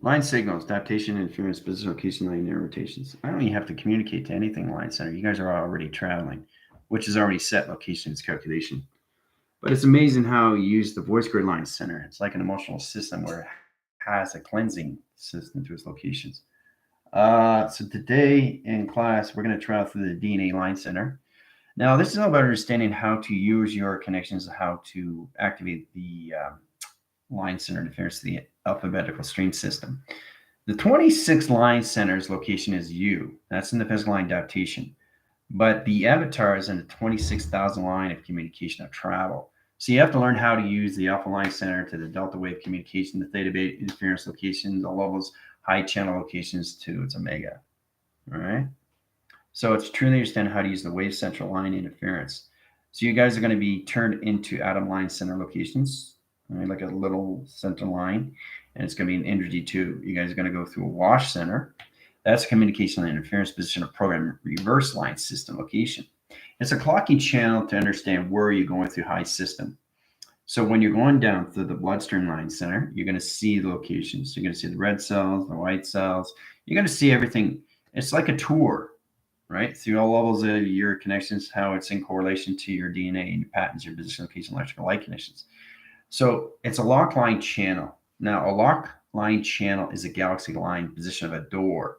Line signals, adaptation, interference, business location, line rotations. I don't even have to communicate to anything, line center. You guys are already traveling, which is already set location, it's calculation. But it's amazing how you use the voice grid line center. It's like an emotional system where it has a cleansing system to its locations. So today in class, we're going to travel through the DNA line center. Now, this is all about understanding how to use your connections, how to activate the line center interference to the alphabetical stream system. The 26 line center's location is U. That's in the physical line adaptation. But the avatar is in the 26,000 line of communication of travel. So you have to learn how to use the alpha line center to the delta wave communication, the theta beta interference locations, all levels, high channel locations to its omega. All right. So it's truly understand how to use the wave central line interference. So you guys are going to be turned into atom line center locations, right, like a little center line, and it's going to be an energy tube. You guys are going to go through a wash center. That's a communication line interference position of program reverse line system location. It's a clocking channel to understand where you're going through high system. So when you're going down through the bloodstream line center, you're going to see the locations. You're going to see the red cells, the white cells. You're going to see everything. It's like a tour, right? Through all levels of your connections, how it's in correlation to your DNA and your patterns, your position, location, electrical light conditions. So it's a lock line channel. Now, a lock line channel is a galaxy line position of a door.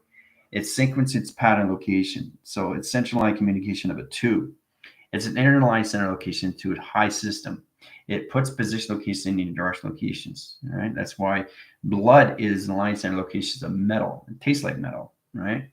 It's sequence its pattern location. So it's central line communication of a tube. It's an inner line center location to a high system. It puts position location in direction locations. All right. That's why blood is the line center locations of metal. It tastes like metal, right?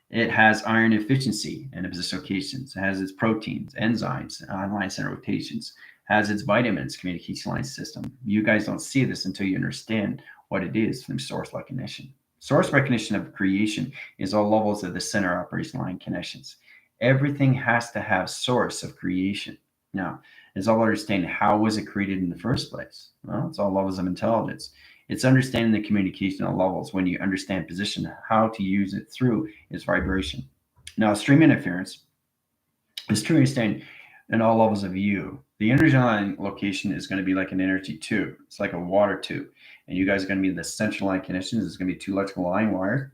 It has iron efficiency and position locations. It has its proteins, enzymes, line center rotations, has its vitamins, communication line system. You guys don't see this until you understand what it is from source recognition. Source recognition of creation is all levels of the center operation line connections. Everything has to have source of creation. Now, it's all understanding how was it created in the first place. Well, it's all levels of intelligence. It's understanding the communication at levels. When you understand position, how to use it through its vibration. Now, stream interference is true understanding in all levels of you. The energy line location is going to be like an energy tube. It's like a water tube. And you guys are going to be in the central line connections. It's going to be two electrical line wires.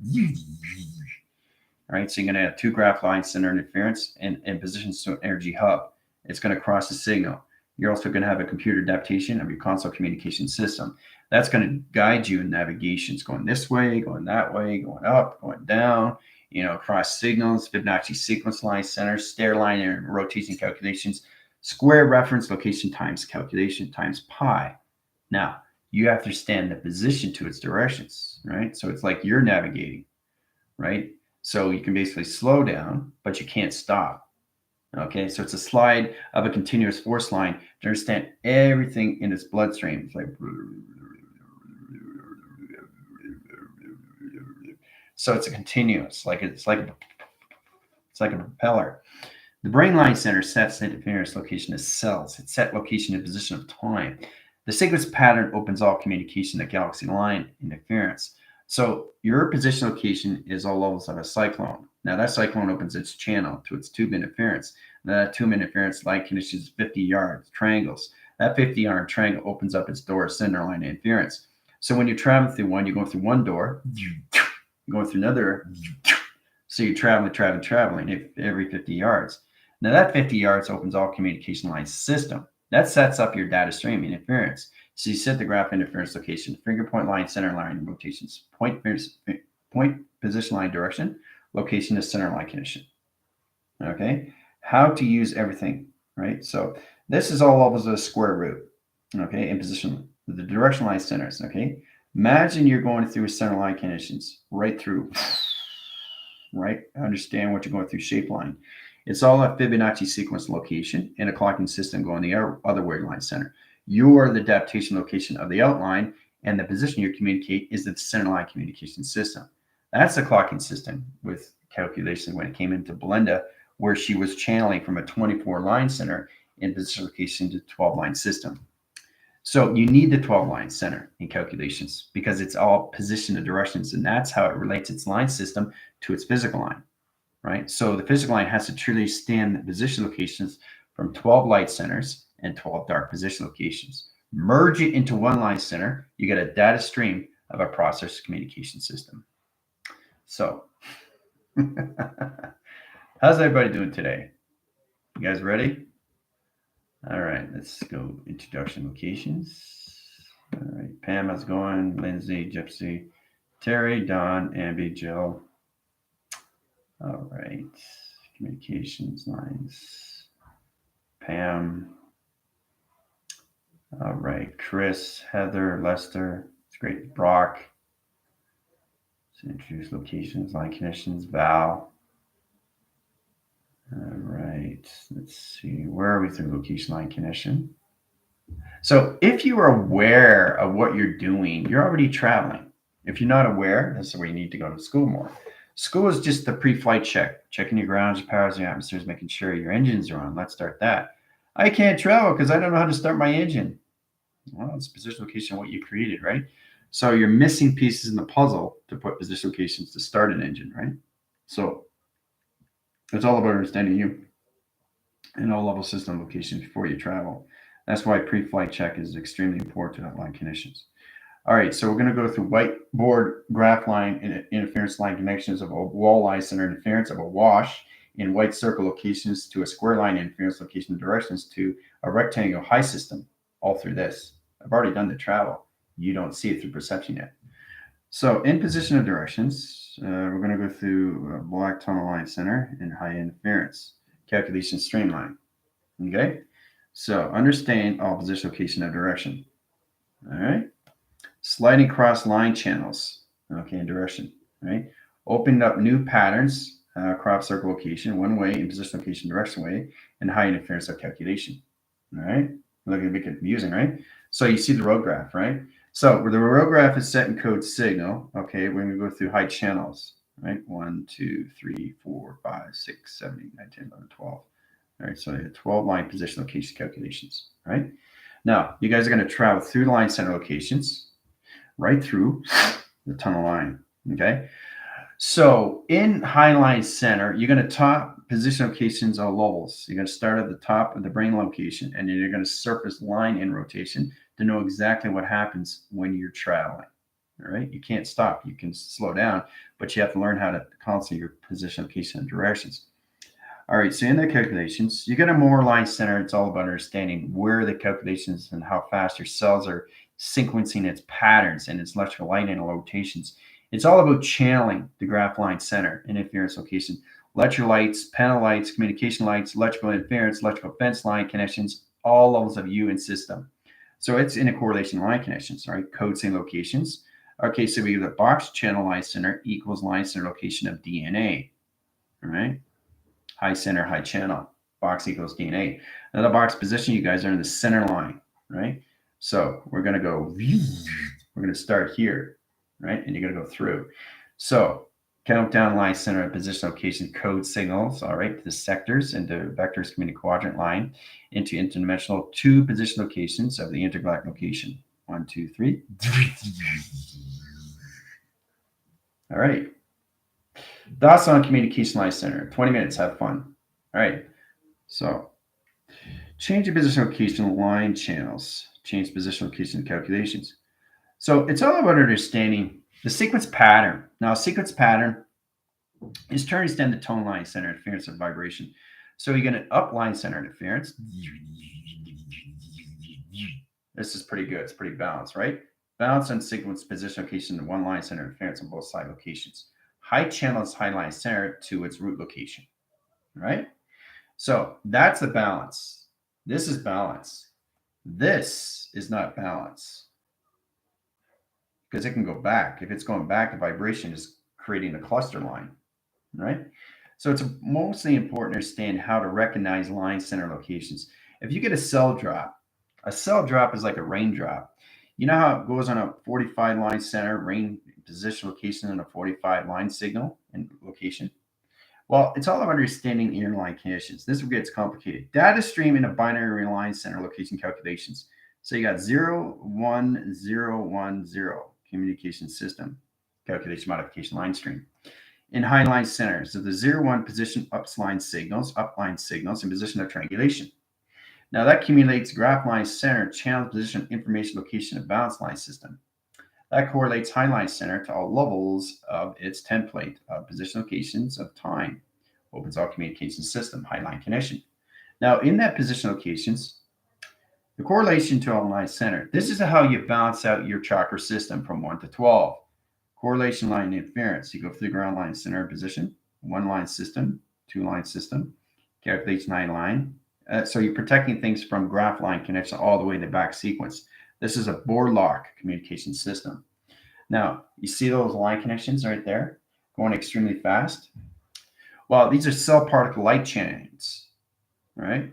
All right, so you're going to have two graph lines, center interference, and positions to an energy hub. It's going to cross the signal. You're also going to have a computer adaptation of your console communication system. That's going to guide you in navigations, going this way, going that way, going up, going down, cross signals, Fibonacci sequence line, center, stair line, and rotation calculations, square reference location times calculation times pi. Now, you have to understand the position to its directions, right? So it's like you're navigating, right? So you can basically slow down, but you can't stop. Okay, so it's a slide of a continuous force line to understand everything in its bloodstream. It's like, so it's a continuous, it's like a propeller. The brain line center sets the interference location as cells. It's set location and position of time. The sequence pattern opens all communication at galaxy line interference. So your position location is all levels of a cyclone. Now that cyclone opens its channel to its tube interference. That tube interference light conditions 50 yards, triangles. That 50-yard triangle opens up its door, center line interference. So when you travel through one, you're going through one door, you're going through another. So you're traveling every 50 yards. Now that 50 yards opens all communication line system. That sets up your data stream interference. So you set the graph interference location, finger point line, center line rotations, point position line direction, location to center line condition. Okay, how to use everything, right? So this is all levels of the square root, okay, in position, the direction line centers, okay? Imagine you're going through a center line conditions, right through, right? Understand what you're going through, shape line. It's all a Fibonacci sequence location in a clocking system going the other way line center. You are the adaptation location of the outline, and the position you communicate is the center line communication system. That's the clocking system with calculation when it came into Belinda, where she was channeling from a 24 line center in position location to 12 line system. So you need the 12 line center in calculations because it's all position of directions, and that's how it relates its line system to its physical line, right? So the physical line has to truly stand the position locations from 12 light centers and 12 dark position locations. Merge it into one line center, you get a data stream of a process communication system. So, how's everybody doing today? You guys ready? All right, let's go introduction locations. All right, Pam, how's it going? Lindsay, Gypsy, Terry, Don, Amby, Jill. All right, communications lines. Pam. All right, Chris, Heather, Lester. It's great. Brock. Let's introduce locations, line connections. Val. All right, let's see. Where are we through location line connection? So if you are aware of what you're doing, you're already traveling. If you're not aware, that's where you need to go to school more. School is just the pre-flight check, checking your grounds, your powers, your atmospheres, making sure your engines are on. Let's start that. I can't travel because I don't know how to start my engine. Well, it's position location what you created, right? So you're missing pieces in the puzzle to put position locations to start an engine, right? So it's all about understanding you and all level system locations before you travel. That's why pre-flight check is extremely important to line conditions. All right, so we're going to go through whiteboard graph line interference line connections of a wall line center interference of a wash in white circle locations to a square line interference location directions to a rectangle high system, all through this. I've already done the travel. You don't see it through perception yet. So in position of directions, we're going to go through black tunnel line center and high interference calculation streamline. Okay, so understand all position location of direction. All right, sliding cross line channels. Okay, in direction. Right, opened up new patterns. Crop circle location, one way in position location direction way, and high interference of calculation. All right, look at it confusing, right? So you see the road graph, right? So where the road graph is set in code signal, okay, we're going to go through high channels, right? 1, 2, 3, 4, 5, 6, 7, 8, 9, 10, 11, 12. All right, so 12 line position location calculations, right? Now, you guys are going to travel through the line center locations, right through the tunnel line, okay? So in high line center, you're going to top position locations on levels. You're going to start at the top of the brain location, and then you're going to surface line in rotation to know exactly what happens when you're traveling. All right, you can't stop. You can slow down, but you have to learn how to constantly your position location and directions. All right, so in the calculations, you get a more line center. It's all about understanding where the calculations and how fast your cells are sequencing its patterns and its electrical light and rotations. It's all about channeling the graph line center and interference location. Electrical lights, panel lights, communication lights, electrical interference, electrical fence line connections, all levels of U and system. So it's in a correlation line connections, all right? Code same locations. Okay, so we have the box channel line center equals line center location of DNA, all right? High center, high channel, box equals DNA. Now the box position, you guys are in the center line, right? So we're going to go, we're going to start here, right? And you're going to go through. So countdown line center and position location code signals, all right, the sectors into vectors community quadrant line into interdimensional 2 position locations of the intergalactic location. 1, 2, 3. All right. That's on communication line center. 20 minutes. Have fun. All right. So change your position location line channels. Change position location calculations. So it's all about understanding the sequence pattern. Now, a sequence pattern is trying to extend the tone line center interference of vibration. So you're going to up line center interference. This is pretty good. It's pretty balanced, right? Balance and sequence position location in one line center interference on both side locations. High channel is high line center to its root location, right? So that's the balance. This is balance. This is not balance because it can go back. If it's going back, the vibration is creating a cluster line, right? So it's mostly important to understand how to recognize line center locations. If you get a cell drop is like a raindrop. You know how it goes on a 45 line center, rain position location in a 45 line signal and location? Well, it's all about understanding inner line conditions. This gets complicated. Data stream in a binary line center location calculations. So you got 0, 1, 0, 1, 0 communication system, calculation modification line stream. In highline center, so the 0, 1 position upline signals, and position of triangulation. Now that accumulates graph line center, channel position, information, location, and balance line system. That correlates highline center to all levels of its template of position locations of time. Opens all communication system, highline connection. Now in that position locations, the correlation to all line center. This is how you balance out your chakra system from 1 to 12. Correlation line interference. You go through the ground line center position, 1 line system, 2 line system, calculates 9 line. So you're protecting things from graph line connection all the way to the back sequence. This is a board lock communication system. Now, you see those line connections right there going extremely fast? Well, these are cell particle light chains, right?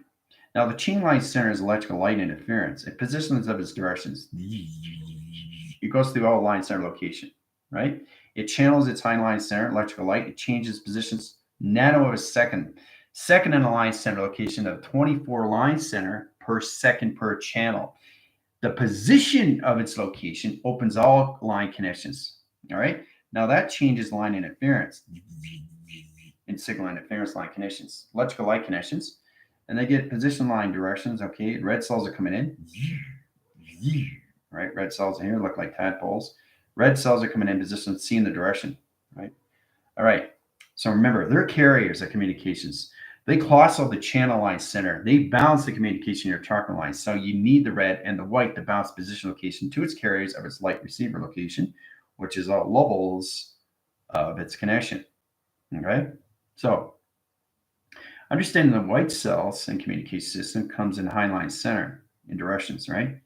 Now, the chain line center is electrical light interference. It positions of its directions. It goes through all line center location, right? It channels its high line center, electrical light. It changes positions nano of a second. Second in the line center location of 24 line center per second per channel. The position of its location opens all line connections, all right? Now that changes line interference and signal interference line connections, electrical light connections, and they get position line directions, okay? Red cells are coming in, right? Red cells in here look like tadpoles. Red cells are coming in position, seeing the direction, right? All right, so remember, they're carriers of communications. They cross all the channel line center. They balance the communication in your chakra lines. So you need the red and the white to bounce position location to its carriers of its light receiver location, which is all levels of its connection. Okay, so understanding the white cells and communication system comes in high line center in directions, right?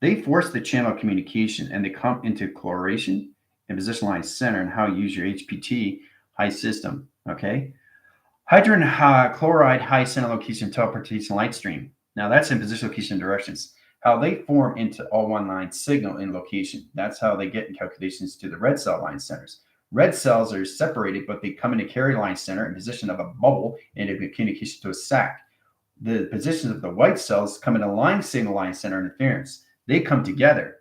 They force the channel communication and they come into coloration and position line center and how you use your HPT high system, okay? Hydrogen chloride high center location teleportation light stream. Now that's in position location directions. How they form into all one line signal in location. That's how they get in calculations to the red cell line centers. Red cells are separated, but they come into carry line center in position of a bubble and in communication to a sac. The positions of the white cells come into line signal line center interference. They come together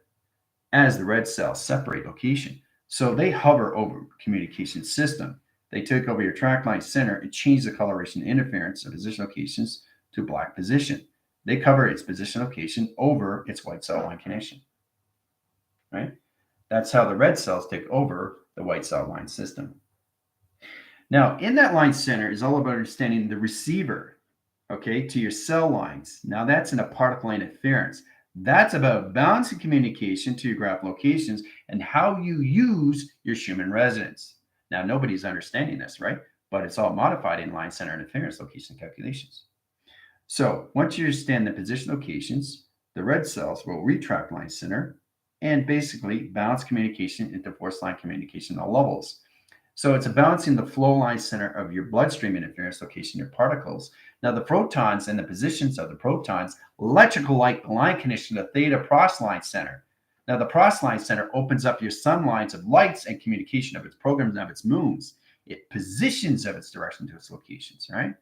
as the red cells separate location. So they hover over communication system. They take over your track line center and change the coloration interference of position locations to black position. They cover its position location over its white cell line connection, right? That's how the red cells take over the white cell line system. Now, in that line center is all about understanding the receiver, okay, to your cell lines. Now, that's in a particle interference. That's about balancing communication to your graph locations and how you use your Schumann resonance. Now, nobody's understanding this, right? But it's all modified in line center interference location calculations. So once you understand the position locations, the red cells will retract line center and basically balance communication into force line communication at all levels. So it's a balancing the flow line center of your bloodstream interference location, your particles. Now the protons and the positions of the protons, electrical light line connection to theta pros line center. Now, the pros line center opens up your sun lines of lights and communication of its programs and of its moons. It positions of its direction to its locations, right?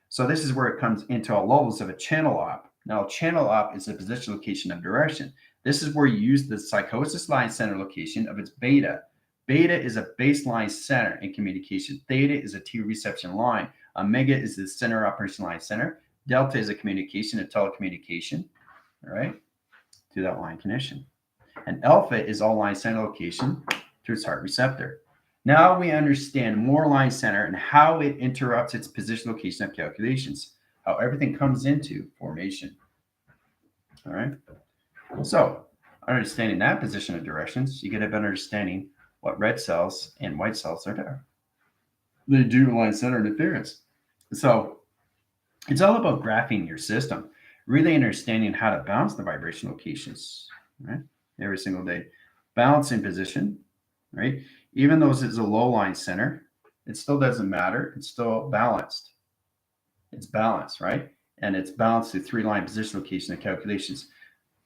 So this is where it comes into all levels of a channel op. Now, channel op is a position location of direction. This is where you use the psychosis line center location of its beta. Beta is a baseline center in communication. Theta is a T reception line. Omega is the center operation line center. Delta is a communication and telecommunication, all right, to that line connection. And alpha is all line center location to its heart receptor. Now we understand more line center and how it interrupts its position location of calculations, how everything comes into formation. All right. So understanding that position of directions, you get a better understanding what red cells and white cells are there. They do line center interference. So it's all about graphing your system, really understanding how to balance the vibration locations, right? Every single day. Balance in position, right? Even though it's a low line center, it still doesn't matter. It's still balanced. It's balanced, right? And it's balanced through 3 line position location and calculations,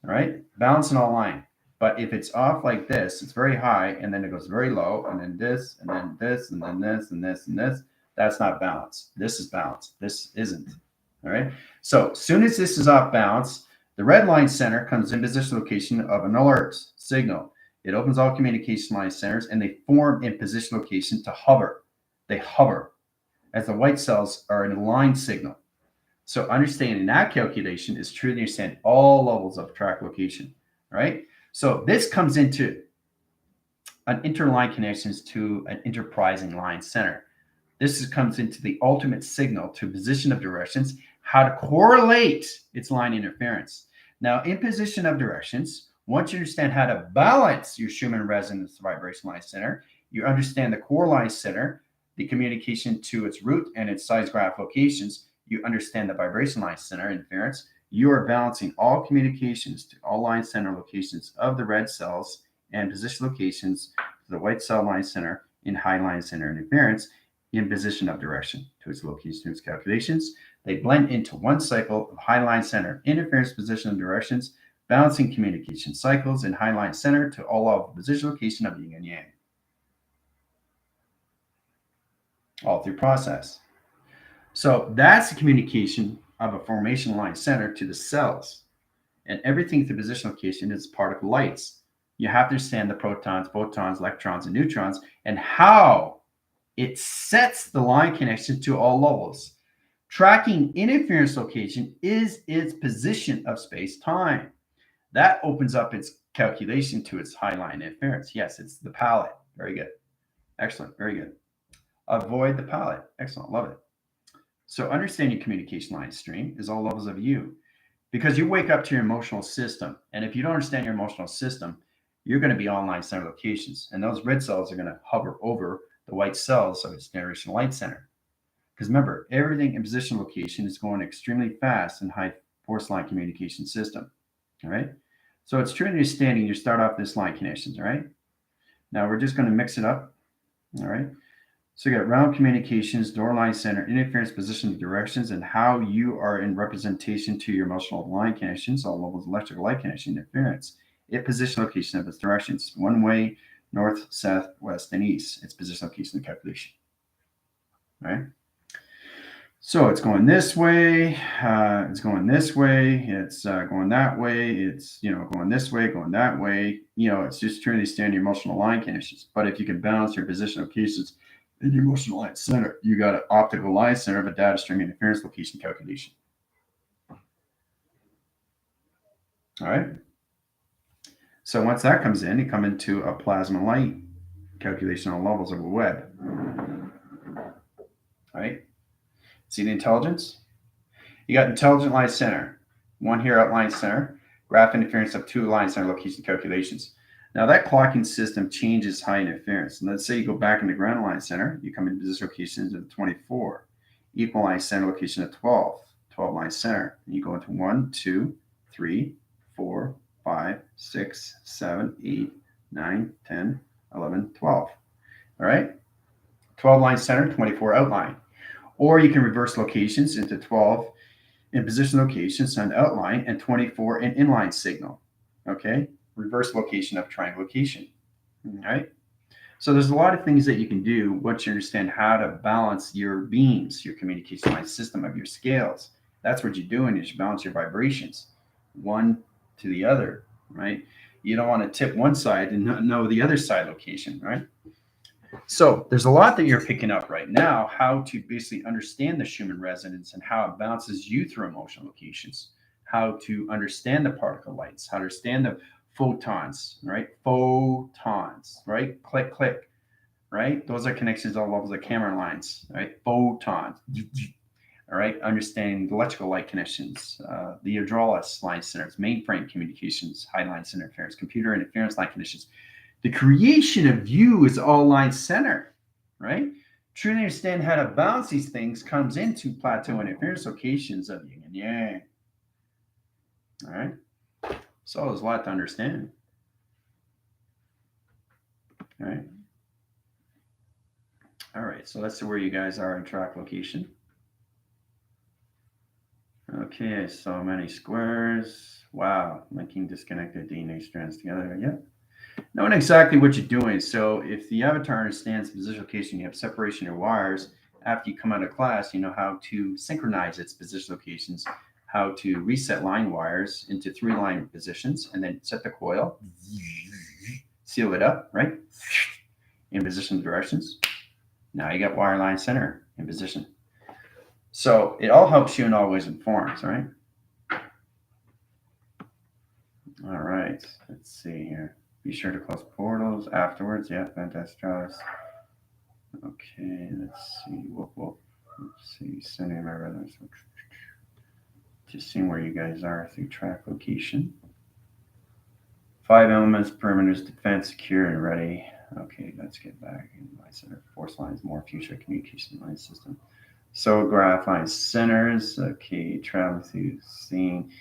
all right? Balance in all line. But if it's off like this, it's very high, and then it goes very low, and then this, and then this, and then this, and this, and this. That's not balanced. This is balanced. This isn't, all right? So as soon as this is off balance, The red line center comes in position location of an alert signal. It opens all communication line centers and they form in position location to hover. They hover as the white cells are in a line signal. So understanding that calculation is truly understand all levels of track location, right? So this comes into an interline connections to an enterprising line center. Comes into the ultimate signal to position of directions, how to correlate its line interference. Now, in position of directions, once you understand how to balance your Schumann resonance vibration line center, you understand the core line center, the communication to its root and its size graph locations, you understand the vibration line center interference, you are balancing all communications to all line center locations of the red cells and position locations to the white cell line center in high line center interference in position of direction to its location to its calculations. They blend into one cycle of high line center interference position and directions, balancing communication cycles in high line center to all of position location of yin and yang. All through process. So that's the communication of a formation line center to the cells. And everything through position location is particle lights. You have to understand the protons, photons, electrons, and neutrons, and how it sets the line connection to all levels. Tracking interference location is its position of space-time. That opens up its calculation to its high line interference. Yes, it's the palette. Very good. Excellent. Very good. Avoid the palette. Excellent. Love it. So understanding communication line stream is all levels of you, because you wake up to your emotional system. And if you don't understand your emotional system, you're going to be on line center locations. And those red cells are going to hover over the white cells of its generational light center. Because remember, everything in position location is going extremely fast in high force line communication system. All right. So it's true understanding you start off this line connections. All right. Now we're just going to mix it up. All right. So you got round communications, door line center, interference, position, directions, and how you are in representation to your emotional line connections, all levels of electrical light connection, interference. It position location of its directions, one way, north, south, west, and east. Its position location and calculation. All right. So it's going this way, it's going this way, it's going that way, it's, going this way, going that way. It's just trying to understand your emotional line connections. But if you can balance your position locations in your emotional line center, you got an optical line center of a data stream interference location calculation. All right. So once that comes in, you come into a plasma light calculation on levels of a web. All right. See the intelligence? You got intelligent line center, one here at line center, graph interference of two line center location calculations. Now that clocking system changes high interference. And let's say you go back into ground line center, you come into position location into 24, equal line center location at 12 line center. And you go into 1, 2, 3, 4, 5, 6, 7, 8, 9, 10, 11, 12. All right? 12 line center, 24 outline. Or you can reverse locations into 12 in position locations on outline and 24 in inline signal. Okay? Reverse location of triangle location. All right? So there's a lot of things that you can do once you understand how to balance your beams, your communication line system of your scales. That's what you're doing is you balance your vibrations one to the other, right? You don't want to tip one side and not know the other side location, right? So there's a lot that you're picking up right now, how to basically understand the Schumann resonance and how it bounces you through emotional locations, how to understand the particle lights, how to understand the photons, right? Photons, right? Click, click, right? Those are connections all levels of camera lines, right? Photons, all right? Understanding the electrical light connections, the hydraulics line centers, mainframe communications, high line center interference, computer interference line conditions. The creation of you is all line center, right? Truly understand how to balance these things comes into plateau interference locations of yin and yang. All right. So there's a lot to understand. All right. All right. So let's see where you guys are in track location. Okay. So many squares. Wow. Linking disconnected DNA strands together. Yeah. Knowing exactly what you're doing. So if the avatar understands position location, you have separation of wires. After you come out of class, you know how to synchronize its position locations, how to reset line wires into 3 line positions and then set the coil, seal it up, right? In position directions. Now you got wire line center in position. So it all helps you in all ways and forms, right? All right, let's see here. Be sure to close portals afterwards. Yeah, fantastic. Okay, let's see. Let's see. Sending my brothers. Just seeing where you guys are through track location. 5 elements, perimeters, defense, secure, and ready. Okay, let's get back in line center. Force lines, more future communication line system. So graph line centers. Okay, traveling through seeing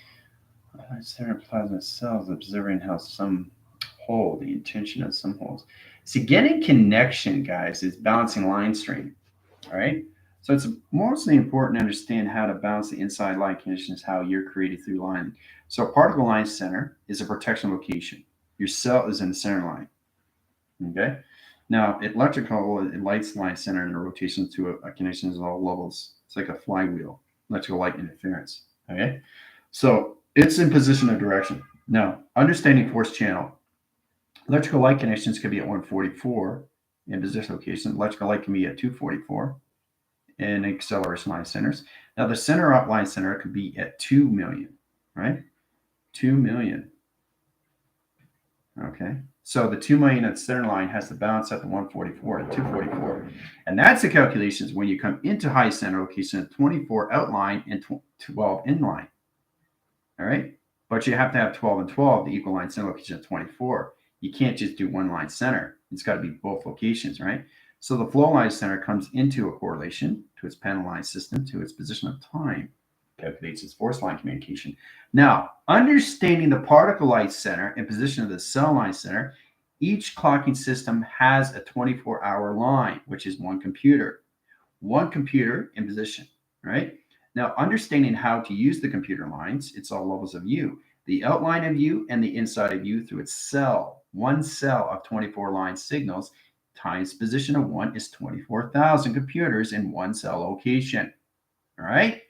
center plasma cells, observing how some hold, the intention of some holes. See, getting connection, guys, is balancing line stream. All right. So it's mostly important to understand how to balance the inside line conditions, how you're created through line. So a particle line center is a protection location. Your cell is in the center line. Okay. Now, electrical lights line center and a rotation to a connection is all levels. It's like a flywheel, electrical light interference. Okay. So it's in position of direction. Now, understanding force channel. Electrical light connections can be at 144 in position location. Electrical light can be at 244 in acceleration line centers. Now, the center up line center could be at 2 million, right? 2 million. Okay. So the 2 million at center line has to balance at the 144 at 244. And that's the calculations when you come into high center location at 24 outline and 12 inline. All right. But you have to have 12 and 12, the equal line center location at 24. You can't just do one line center. It's got to be both locations, right? So the flow line center comes into a correlation to its panel line system, to its position of time, calculates its force line communication. Now, understanding the particle light center and position of the cell line center, each clocking system has a 24-hour line, which is one computer in position, right? Now, understanding how to use the computer lines, it's all levels of U. The outline of U and the inside of U through its cell. One cell of 24 line signals times position of 1 is 24,000 computers in one cell location. All right?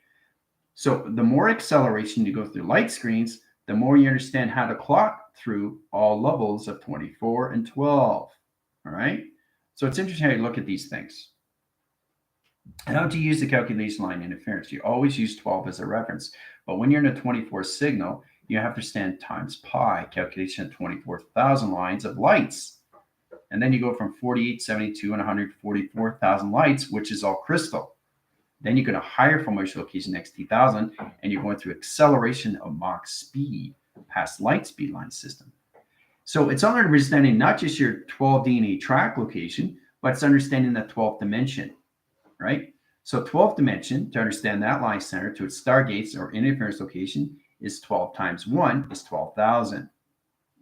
So the more acceleration you go through light screens, the more you understand how to clock through all levels of 24 and 12. All right? So it's interesting how you look at these things. How to use the calculation line interference. You always use 12 as a reference. But when you're in a 24 signal, you have to stand times pi, calculation of 24,000 lines of lights. And then you go from 48, 72, and 144,000 lights, which is all crystal. Then you go to higher formation location, XT1000, and you're going through acceleration of Mach speed past light speed line system. So it's understanding not just your 12 DNA track location, but it's understanding that 12th dimension, right? So 12th dimension, to understand that line center to its stargates or interference location, is 12 times 1 is 12,000,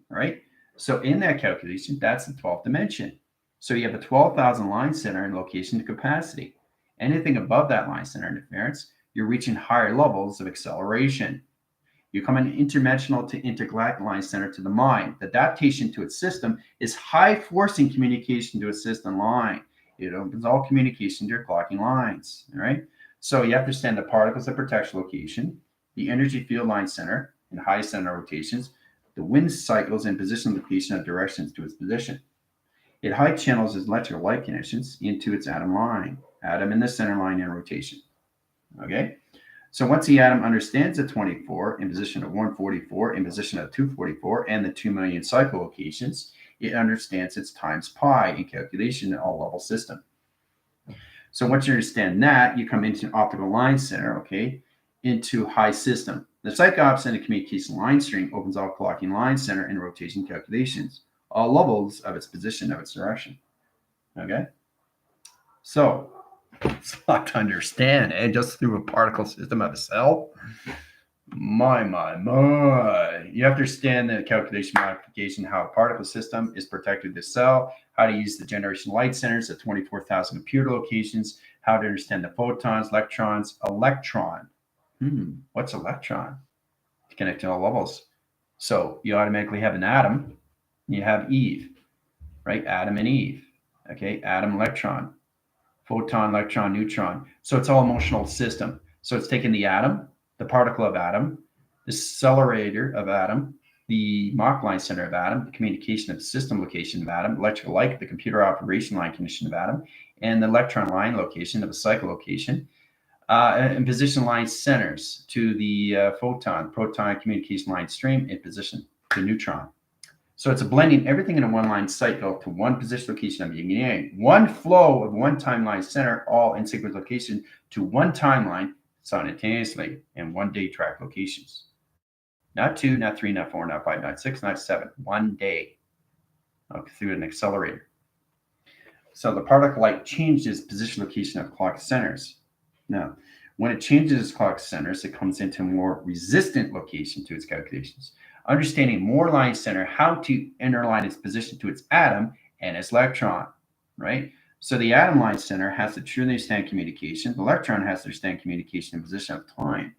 right? So in that calculation, that's the 12th dimension. So you have a 12,000 line center and location to capacity. Anything above that line center interference, you're reaching higher levels of acceleration. You come in interdimensional to intergalactic line center to the mind. The adaptation to its system is high forcing communication to its system line. It opens all communication to your clocking lines, all right? So you have to understand the particles of protection location, the energy field line center and high center rotations, the wind cycles and position location of directions to its position. It high channels its electrical light connections into its atom line, atom in the center line in rotation. Okay? So once the atom understands the 24 in position of 144, in position of 244, and the 2 million cycle locations, it understands its times pi in calculation in all level system. So once you understand that, you come into an optical line center, okay, into high system. The psychops and the communication line string opens all clocking line center and rotation calculations, all levels of its position of its direction. Okay? So it's a lot to understand, and just through a particle system of a cell. My. You have to understand the calculation modification, how a particle system is protected the cell, how to use the generation light centers at 24,000 computer locations, how to understand the photons, electrons, electron. What's electron? To connect to all levels. So you automatically have an atom, you have Eve, right? Adam and Eve. Okay, atom, electron, photon, electron, neutron. So it's all emotional system. So it's taking the atom, the particle of atom, the accelerator of atom, the Mach line center of atom, the communication of system location of atom, electrical light, the computer operation line condition of atom, and the electron line location of a cycle location, and position line centers to the proton communication line stream in position to neutron. So it's a blending everything in a one-line cycle to one position location of yin and yang. One flow of one timeline center, all in sequence location to one timeline simultaneously in one day track locations. Not 2, not 3, not 4, not 5, not 6, not 7. One day through an accelerator. So the particle light changes position location of clock centers. Now, when it changes its clock centers, it comes into a more resistant location to its calculations. Understanding more line center, how to interline its position to its atom and its electron, right? So the atom line center has to truly understand communication. The electron has to understand communication and position of time.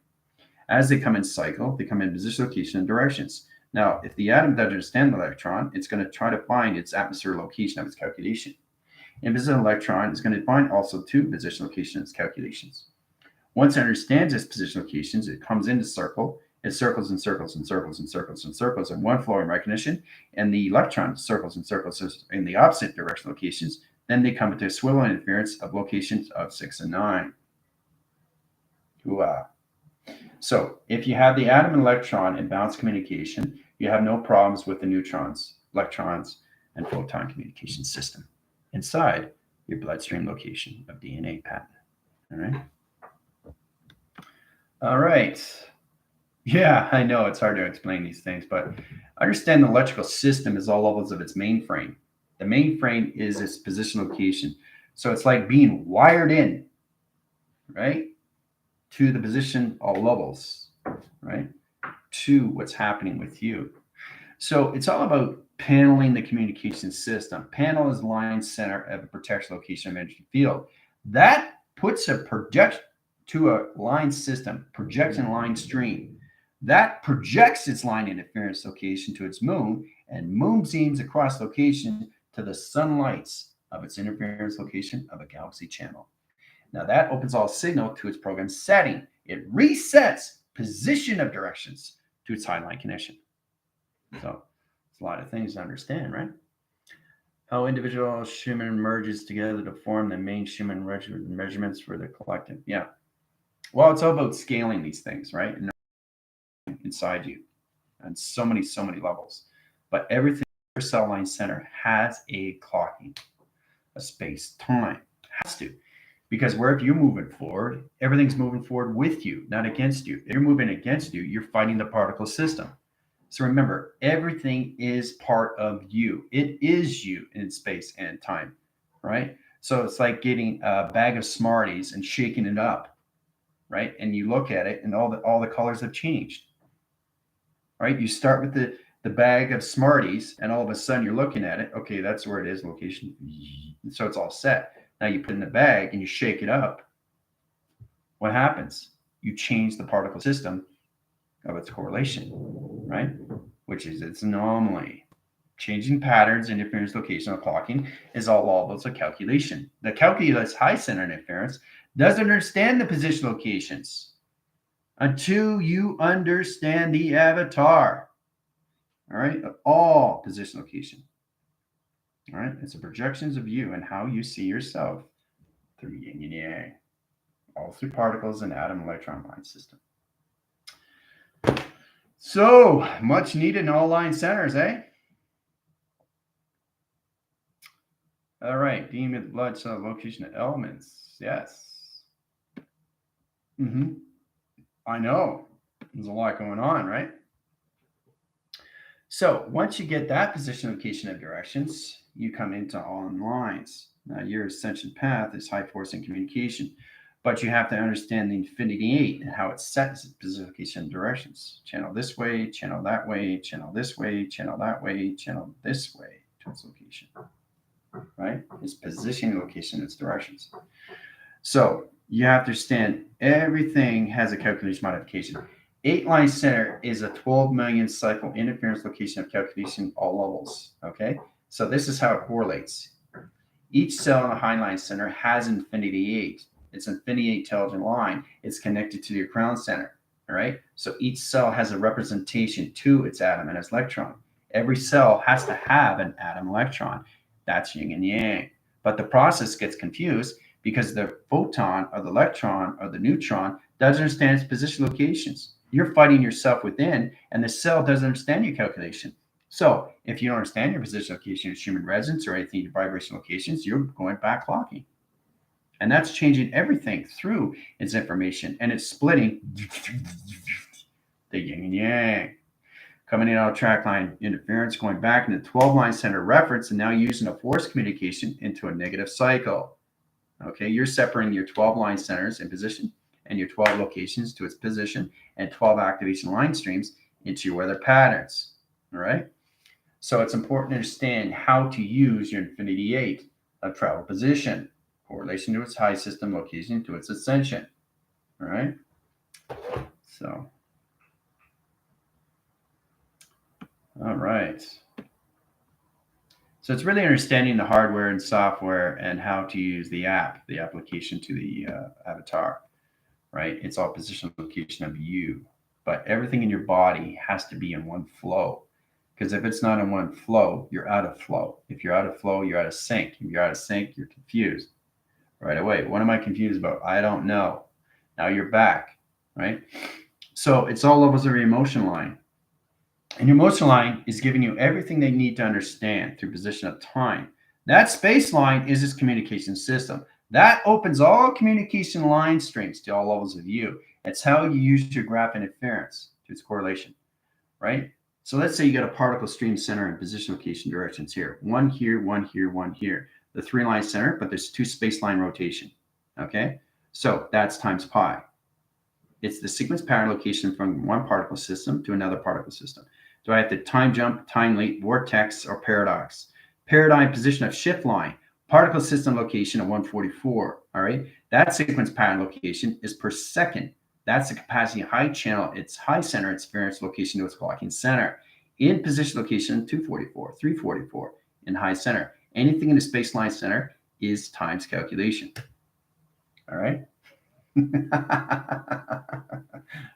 As they come in cycle, they come in position, location, and directions. Now, if the atom doesn't understand the electron, it's going to try to find its atmosphere location of its calculation. And position electron is going to find also two position location of its calculations. Once it understands its position locations, it comes into circle. It circles and circles and circles and circles and circles in one flowing recognition, and the electron circles and circles in the opposite direction locations. Then they come into a swivel interference of locations of 6 and 9. Hooah. So if you have the atom and electron in balanced communication, you have no problems with the neutrons, electrons, and photon communication system inside your bloodstream location of DNA pattern. All right. All right. Yeah, I know it's hard to explain these things, but understand the electrical system is all levels of its mainframe. The mainframe is its position location. So it's like being wired in, right, to the position, all levels, right, to what's happening with you. So it's all about paneling the communication system. Panel is line center of a protection location of energy field. That puts a projection to a line system, projection line stream. That projects its line interference location to its moon, and moon beams across location to the sunlights of its interference location of a galaxy channel. Now that opens all signal to its program setting. It resets position of directions to its high line connection. So it's a lot of things to understand, right? How individual Schumann merges together to form the main Schumann measurements for the collective. Yeah. Well, it's all about scaling these things, right? And inside you on so many levels. But everything in your cell line center has a clocking, a space time. Has to. Because wherever you're moving forward, everything's moving forward with you, not against you. If you're moving against you, you're fighting the particle system. So remember, everything is part of you. It is you in space and time, right? So it's like getting a bag of Smarties and shaking it up, right? And you look at it and all the colors have changed, right? You start with the bag of Smarties and all of a sudden you're looking at it. Okay, that's where it is, location. So it's all set. Now you put it in the bag and you shake it up. What happens? You change the particle system of its correlation, right? Which is its anomaly. Changing patterns, interference, location, or clocking is all levels of calculation. The calculus high center interference doesn't understand the position locations until you understand the avatar, all right, of all position location. All right, it's the projections of you and how you see yourself through yin and yang, all through particles and atom electron line system. So much needed in all line centers, eh? All right, beam of the blood cell location of elements. Yes. I know. There's a lot going on, right? So once you get that position location of directions, you come into all lines. Now your ascension path is high force and communication, but you have to understand the infinity 8 and how it sets position location directions. Channel this way, channel that way, channel this way, channel that way, channel this way to its location, right? Its position, location, its directions. So you have to understand everything has a calculation modification. 8 line center is a 12 million cycle interference location of calculation all levels. Okay, so this is how it correlates. Each cell in the high line center has infinity 8. It's infinity 8 intelligent line. It's connected to your crown center. All right. So each cell has a representation to its atom and its electron. Every cell has to have an atom electron. That's yin and yang. But the process gets confused because the photon or the electron or the neutron doesn't understand its position locations. You're fighting yourself within, and the cell doesn't understand your calculation. So if you don't understand your position location, your Schumann resonance, or anything, your vibration locations, you're going back clocking. And that's changing everything through its information, and it's splitting the yin and yang. Coming in out of track line interference, going back into 12 line center reference, and now using a force communication into a negative cycle. Okay, you're separating your 12 line centers in position and your 12 locations to its position and 12 activation line streams into your weather patterns. All right, so it's important to understand how to use your infinity 8 of travel position, correlation to its high system, location to its ascension. All right, so all right. So it's really understanding the hardware and software and how to use the app, the application to the avatar, right? It's all position location of you, but everything in your body has to be in one flow. Because if it's not in one flow, you're out of flow. If you're out of flow, you're out of sync. If you're out of sync, you're confused right away. What am I confused about? I don't know. Now you're back, right? So it's all levels of your emotion line. And your emotion line is giving you everything they need to understand through position of time. That space line is its communication system. That opens all communication line strings to all levels of you. It's how you use your graph interference to its correlation, right? So let's say you got a particle stream center and position location directions here. One here, one here, one here. The 3 line center, but there's 2 space line rotation. Okay? So that's times pi. It's the sequence pattern location from one particle system to another particle system. Do I have to time jump, time leap, vortex, or paradox? Paradigm position of shift line, particle system location of 144. All right. That sequence pattern location is per second. That's the capacity high channel, its high center, its variance location to its clocking center. In position location 244, 344 in high center. Anything in the space line center is times calculation. All right.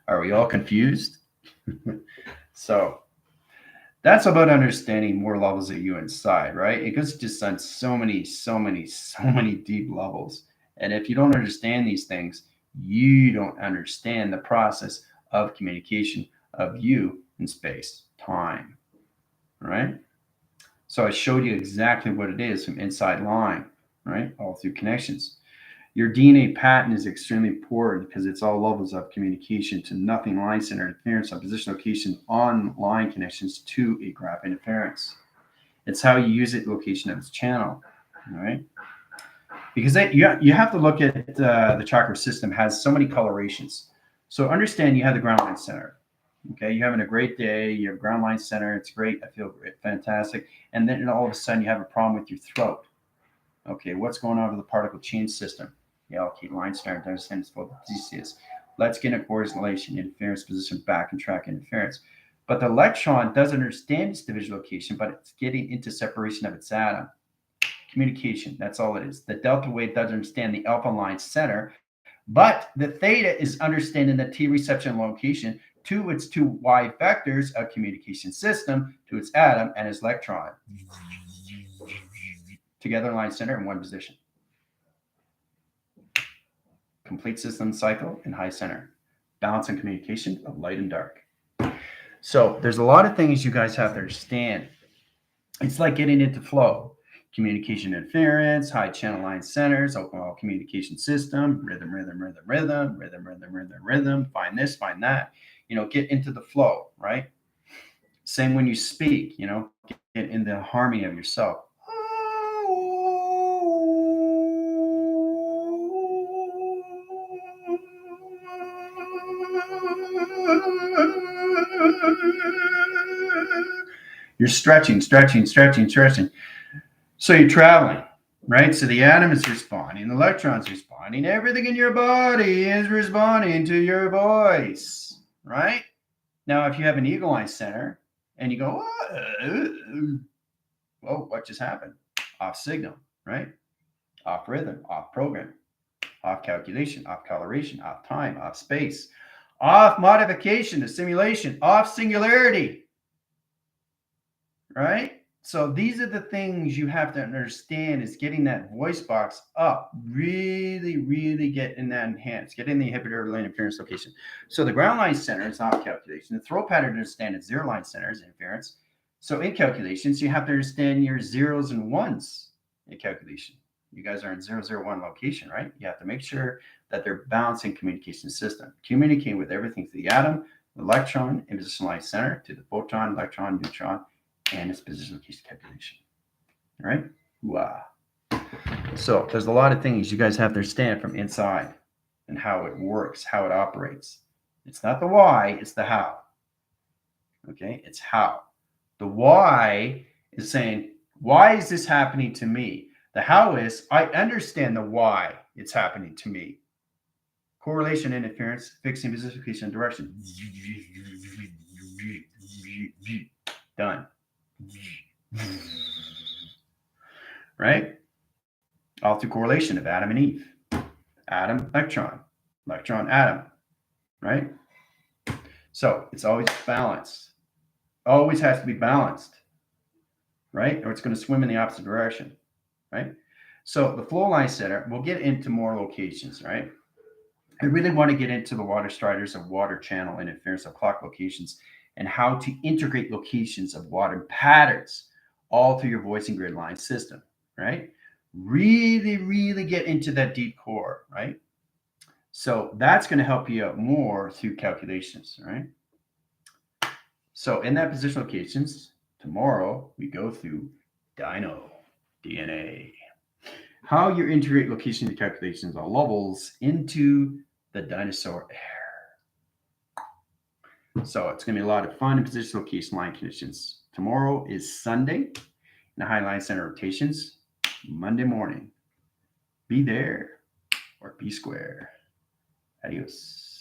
Are we all confused? So that's about understanding more levels of you inside, right? It goes just on so many deep levels. And if you don't understand these things, you don't understand the process of communication of you in space, time, right? So I showed you exactly what it is from inside line, right? All through connections. Your DNA pattern is extremely important because it's all levels of communication to nothing line center interference on position location on line connections to a graph interference. It's how you use it, location of its channel, all right? Because you have to look at the chakra system has so many colorations. So understand you have the ground line center. Okay, you're having a great day. You have ground line center. It's great. I feel great, fantastic. And then all of a sudden you have a problem with your throat. Okay, what's going on with the particle chain system? Yeah, I'll keep line starting to understand it's called Theseus. Let's get a correlation, interference, position, back, and track interference. But the electron doesn't understand its division location, but it's getting into separation of its atom. Communication, that's all it is. The delta wave doesn't understand the alpha line center, but the theta is understanding the T reception location to its 2 Y vectors of communication system to its atom and its electron. Together in line center in one position. Complete system cycle in high center. Balance and communication of light and dark. So there's a lot of things you guys have to understand. It's like getting into flow. Communication interference, high channel line centers, overall communication system, rhythm, rhythm, rhythm, rhythm, rhythm, rhythm, rhythm, rhythm, find this, find that. Get into the flow, right? Same when you speak, get in the harmony of yourself. You're stretching. So you're traveling, right? So the atom is responding, the electron's responding, everything in your body is responding to your voice, right? Now, if you have an eagle eye center and you go, whoa, what just happened? Off signal, right? Off rhythm, off program, off calculation, off coloration, off time, off space, Off modification, the simulation, off singularity, right? So these are the things you have to understand is getting that voice box up, really, really getting that enhanced, getting the inhibitor line interference location. So the ground line center is off calculation. The throw pattern to understand is zero line center is interference. So in calculations, you have to understand your zeros and ones in calculation. You guys are in 001 location, right? You have to make sure that they're balancing communication system, communicating with everything to the atom, the electron, in position line center, to the photon, electron, neutron, and its positional case calculation. All right? Wow. So there's a lot of things you guys have to understand from inside and how it works, how it operates. It's not the why, it's the how. Okay? It's how. The why is saying, why is this happening to me? The how is, I understand the why it's happening to me. Correlation, interference, fixing, position, location, and direction. Done. Right? All through correlation of Adam and Eve. Atom, electron, electron, atom. Right? So it's always balanced. Always has to be balanced. Right? Or it's going to swim in the opposite direction. Right? So the flow line center, we'll get into more locations. Right? I really want to get into the water striders of water channel interference of clock locations and how to integrate locations of water patterns all through your voicing grid line system, right? Really, really get into that deep core, right? So that's going to help you out more through calculations, right? So in that position locations, tomorrow we go through DNA. How you integrate location calculations on levels into the dinosaur air. So it's going to be a lot of fun in position location line conditions. Tomorrow is Sunday in the high line center rotations. Monday morning. Be there or be square. Adios.